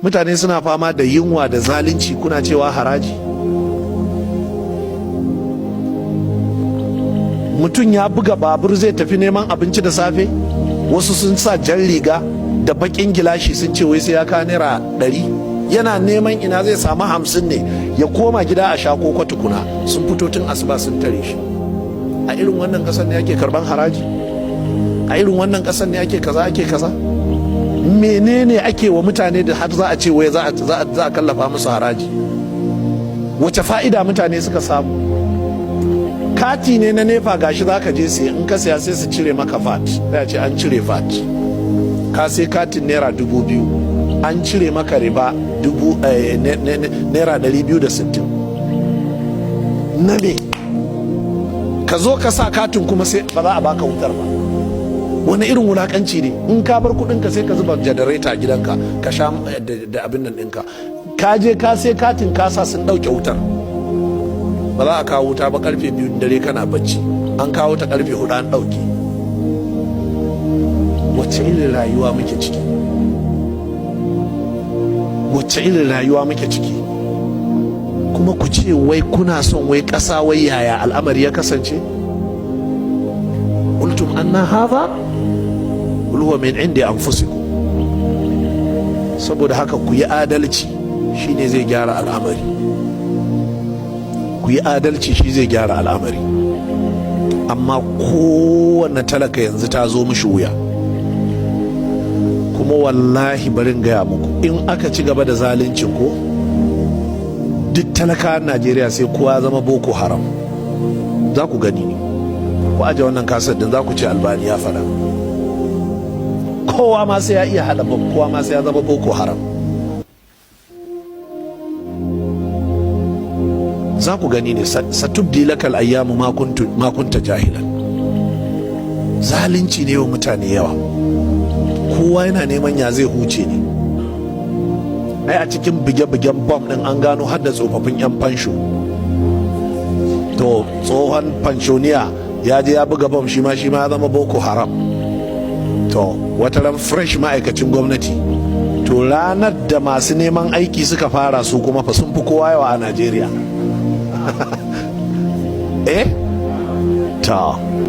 mutane suna fama da yunwa da zalunci kuna cewa haraji. Mutum ya buga babur zai tafi neman abinci da safe, wasu sun sa jan riga da bakin gilashi sun ce wai sai ya ka naira 100, yana neman ina zai samu 50 ne ya koma gida a sha koko tukuna, sun fito tun asuba sun tare shi. A irin wannan kasar ne ake karban haraji? A irin wannan kasar ne ake kaza ake kaza? Menene ake wa mutane da har za a ce wai za a kallafa musu haraji? Wace fa'ida mutane suka samu? Kati ne na nefa gashi za ka je sai in ka siya sai su cire maka VAT, sai a ce an cire VAT. Ka sai katin naira 2000 an cire maka riba naira 260. Na me? Ka zo ka sa katin kuma sai ba za a baka wutar ba. Wani irin wulakanci ne? In ka bar kudinka sai ka zuba janareta a gidanka ka sha da abin nan ɗinka. Ka je ka sai katin kasa sun ɗauke wutar, ba za a kawo wuta ba karfe 2 dare kana bacci, an kawo ta karfe 4 an ɗauke. Wacce irin rayuwa muke ciki? Wacce irin rayuwa muke ciki? Kuma ku ce wai kuna son wai ƙasa wai yaya al'amari ya kasance? Qultum anna hadha qul huwa min indi anfusikum. Saboda haka ku yi adalci, shine zai gyara al'amari. Ku yi adalci, shi zai gyara al'amari. Amma kowanne talaka yanzu ta zo mishi wuya. Kuma wallahi barin gaya muku, in aka ci gaba da zaluncin ko duk talakawan Najeriya sai kowa zama Boko Haram. Za ku gani ne. Ku aje wannan kasar din, za ku ce Albani ya faɗa. Kowa ma sai ya iya haɗa bom, kowa ma sai ya zama Boko Haram. Za ku gani ne, satubdi lakal ayyamu ma kunta jahilan. Zalunci ne wa mutane yawa, kowa yana neman ya zai huce ne. Ai a cikin bige-bigen bom din an gano har da tsofaffin 'yan fansho. To tsohon fanshoniya ya je ya buga bom, shi ma ya zama Boko Haram. To wata ran fresh ma'aikacin gwamnati, to ranar da masu neman aiki suka fara su kuma fa sun fi kowa yawa a Najeriya. Eh? Ta